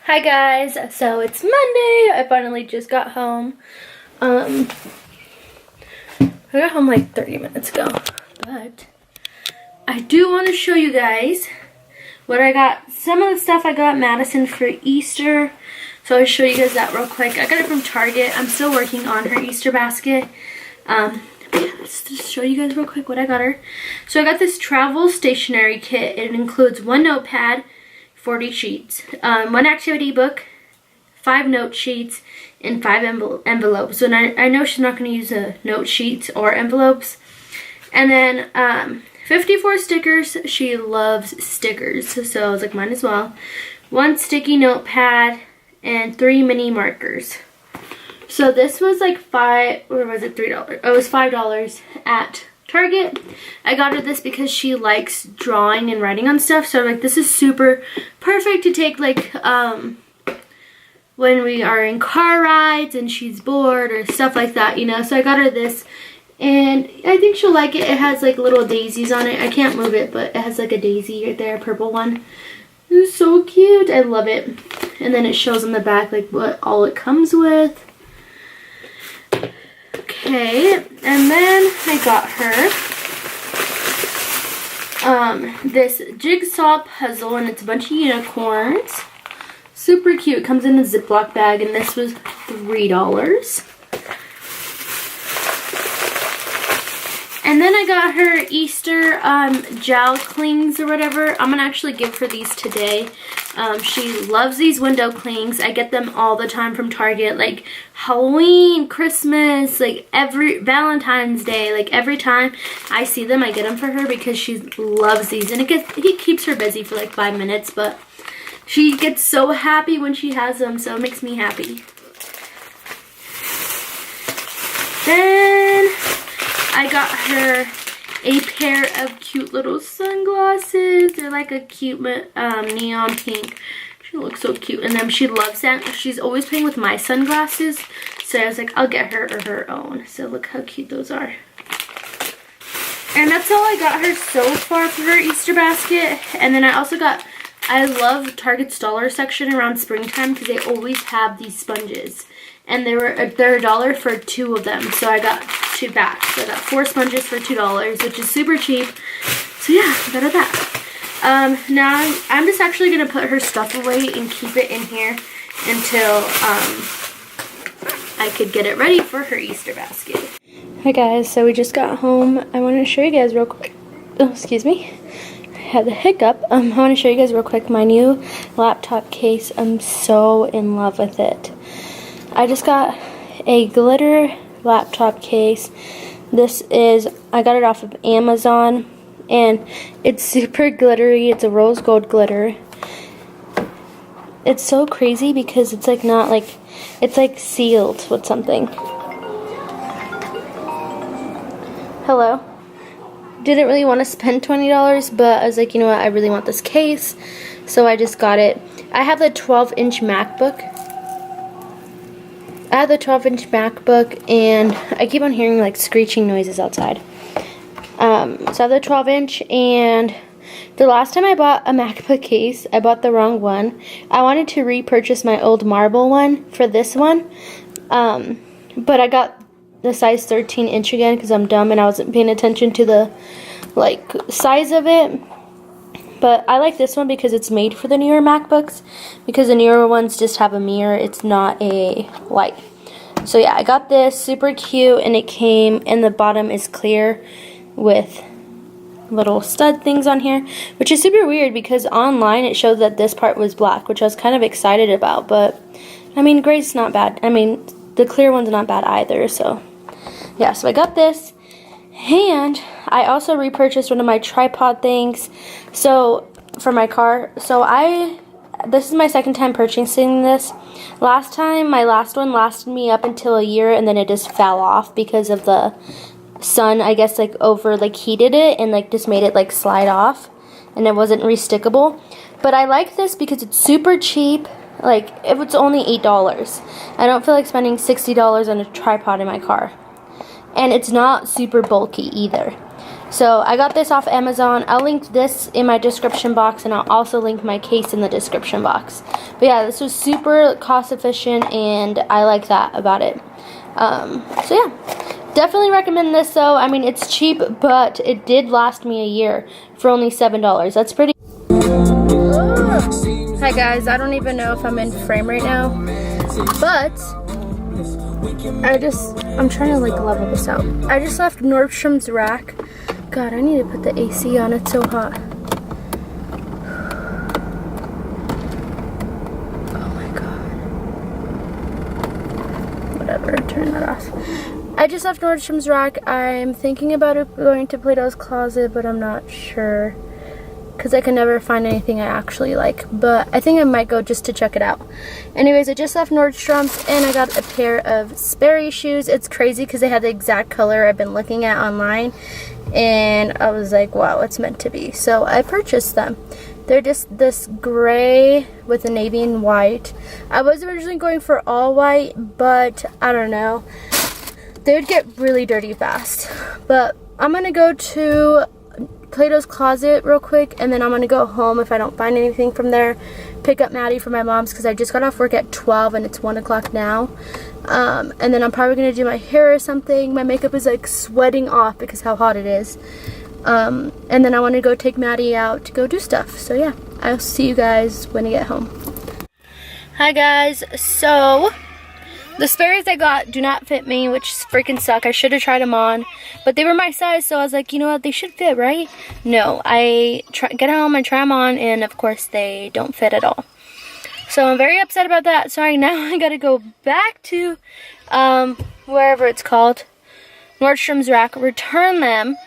Hi guys, so it's Monday. I finally just got home. I got home like 30 minutes ago, but I do want to show you guys what I got. Some of the stuff I got Madison for Easter, so I'll show you guys that real quick. I got it from Target. I'm still working on her Easter basket. But yeah, let's just show you guys real quick what I got her. So I got this travel stationery kit. It includes one notepad, 40 sheets, one activity book, 5 note sheets, and 5 envelopes. And I know she's not going to use note sheets or envelopes. And then 54 stickers. She loves stickers, so I was like, mine as well. 1 sticky notepad and 3 mini markers. So this was like $3? Oh, it was $5 at Target. I got her this because she likes drawing and writing on stuff, so like this is super perfect to take like when we are in car rides and she's bored or stuff like that, you know. So I got her this and I think she'll like it. It has like little daisies on it. I can't move it, but it has like a daisy right there, a purple one. It's so cute. I love it. And then it shows on the back like what all it comes with. Okay, and then I got her this jigsaw puzzle, and it's a bunch of unicorns. Super cute. It comes in a Ziploc bag, and this was $3. And then I got her Easter gel clings or whatever. I'm gonna actually give her these today. She loves these window clings. I get them all the time from Target, like Halloween, Christmas, like every Valentine's Day, like every time I see them, I get them for her because she loves these. And he keeps her busy for like 5 minutes, but she gets so happy when she has them, so it makes me happy. Then I got her a pair of cute little sunglasses. They're like a cute neon pink. She looks so cute. And then she loves that. She's always playing with my sunglasses. So I was like, I'll get her own. So look how cute those are. And that's all I got her so far for her Easter basket. And then I also got, I love Target's dollar section around springtime because they always have these sponges. And they're $1 for 2 of them. So I got 2 packs. So I got 4 sponges for $2, which is super cheap. So yeah, I got her that. Now I'm just actually gonna put her stuff away and keep it in here until I could get it ready for her Easter basket. Hi guys, so we just got home. I want to show you guys real quick. Oh, excuse me. I had the hiccup. I want to show you guys real quick my new laptop case. I'm so in love with it. I just got a glitter laptop case. I got it off of Amazon, and it's super glittery. It's a rose gold glitter. It's so crazy because it's like not like, it's like sealed with something. Hello. Didn't really want to spend $20, but I was like, you know what, I really want this case, so I just got it. I have the 12-inch MacBook. I have the 12-inch MacBook, and I keep on hearing like screeching noises outside. So I have the 12-inch, and the last time I bought a MacBook case, I bought the wrong one. I wanted to repurchase my old marble one for this one, but I got the size 13-inch again because I'm dumb and I wasn't paying attention to the like size of it. But I like this one because it's made for the newer MacBooks, because the newer ones just have a mirror. It's not a light. So yeah, I got this, super cute, and it came, and the bottom is clear with little stud things on here, which is super weird because online it showed that this part was black, which I was kind of excited about. But I mean, gray's not bad. I mean, the clear one's not bad either. So yeah, so I got this. And I also repurchased one of my tripod things, so for my car. So this is my second time purchasing this. Last time, my last one lasted me up until a year, and then it just fell off because of the sun, I guess, like heated it and like just made it like slide off, and it wasn't restickable. But I like this because it's super cheap. Like, if it's only $8, I don't feel like spending $60 on a tripod in my car. And it's not super bulky either. So I got this off Amazon. I'll link this in my description box, and I'll also link my case in the description box. But yeah, this was super cost efficient, and I like that about it. So yeah, definitely recommend this though. I mean, it's cheap, but it did last me a year for only $7. That's pretty. Hi guys, I don't even know if I'm in frame right now, but I'm trying to like level this out. I just left Nordstrom's rack. God, I need to put the AC on, it's so hot. Oh my God. Whatever, turn that off. I just left Nordstrom's rack. I'm thinking about going to Plato's Closet, but I'm not sure, because I can never find anything I actually like. But I think I might go just to check it out. Anyways, I just left Nordstrom's and I got a pair of Sperry shoes. It's crazy because they had the exact color I've been looking at online. And I was like, wow, it's meant to be. So I purchased them. They're just this gray with a navy and white. I was originally going for all white, but I don't know. They would get really dirty fast. But I'm going to go to Plato's Closet real quick, and then I'm gonna go home if I don't find anything from there, pick up Maddie from my mom's, because I just got off work at 12 and it's 1 o'clock now. And then I'm probably gonna do my hair or something. My makeup is like sweating off because how hot it is. And then I want to go take Maddie out to go do stuff. So yeah, I'll see you guys when I get home. Hi guys, so the Sperry's I got do not fit me, which freaking suck. I should have tried them on, but they were my size, so I was like, you know what, they should fit, right? No, I get home and try them on, and of course they don't fit at all. So I'm very upset about that. So now I gotta go back to wherever it's called, Nordstrom's rack, return them.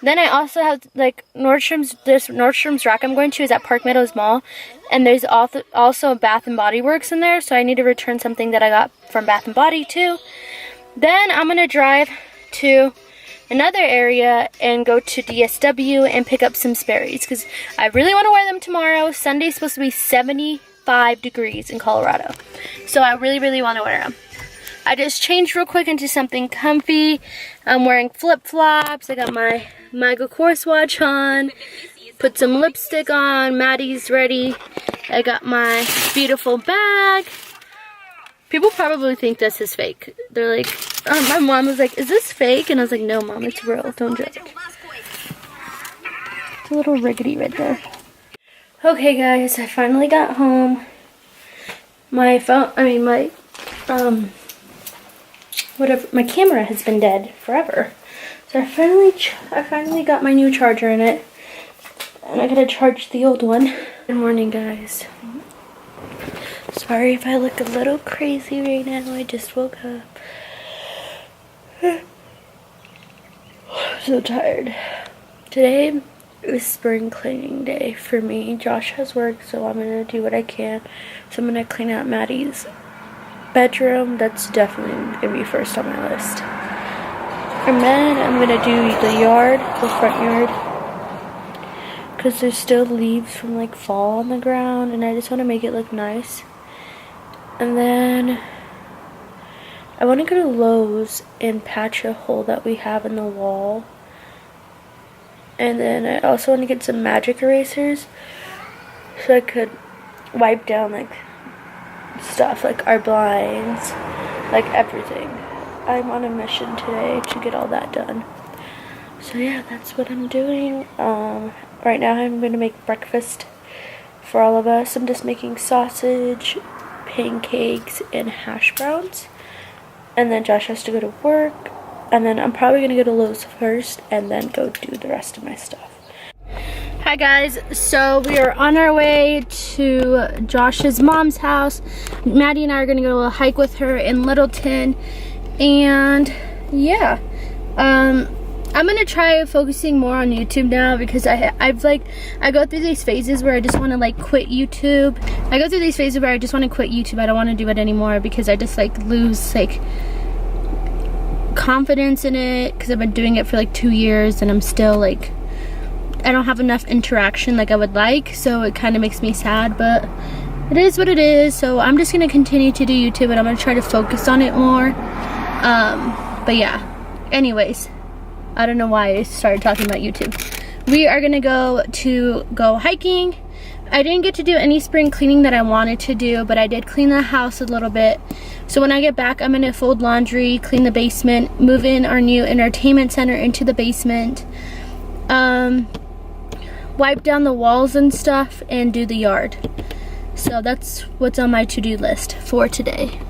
Then I also have like Nordstrom's rack I'm going to is at Park Meadows Mall, and there's also Bath and Body Works in there, so I need to return something that I got from Bath and Body too. Then I'm gonna drive to another area and go to DSW and pick up some Sperry's because I really want to wear them tomorrow. Sunday's supposed to be 75 degrees in Colorado, so I really want to wear them. I just changed real quick into something comfy. I'm wearing flip-flops. I got my Michael Kors watch on. Put some lipstick on. Maddie's ready. I got my beautiful bag. People probably think this is fake. They're like, my mom was like, is this fake? And I was like, no, Mom, it's real. Don't judge. It's a little rickety right there. Okay, guys, I finally got home. My phone, my camera has been dead forever. So I finally got my new charger in it. And I gotta charge the old one. Good morning, guys. Sorry if I look a little crazy right now. I just woke up. I'm so tired. Today is spring cleaning day for me. Josh has work, so I'm gonna do what I can. So I'm gonna clean out Maddie's bedroom. That's definitely gonna be first on my list. And then I'm gonna do the yard, the front yard, because there's still leaves from like fall on the ground, and I just want to make it look nice. And then I want to go to Lowe's and patch a hole that we have in the wall. And then I also want to get some magic erasers so I could wipe down like stuff, like our blinds, like everything. I'm on a mission today to get all that done. So yeah, that's what I'm doing. Right now I'm going to make breakfast for all of us. I'm just making sausage, pancakes, and hash browns. And then Josh has to go to work. And then I'm probably going to go to Lowe's first and then go do the rest of my stuff. Hi guys, so we are on our way to Josh's mom's house. Maddie and I are going to go on a hike with her in Littleton. And yeah, I'm gonna try focusing more on YouTube now because I go through these phases where I just want to like quit YouTube. I go through these phases where I just want to quit YouTube. I don't want to do it anymore because I just like lose like confidence in it because I've been doing it for like 2 years and I'm still like, I don't have enough interaction like I would like, so it kind of makes me sad, but it is what it is. So I'm just gonna continue to do YouTube and I'm gonna try to focus on it more. But yeah, anyways, I don't know why I started talking about YouTube. We are gonna go hiking. I didn't get to do any spring cleaning that I wanted to do, but I did clean the house a little bit. So when I get back, I'm gonna fold laundry, clean the basement, move in our new entertainment center into the basement, wipe down the walls and stuff, and do the yard. So that's what's on my to-do list for today.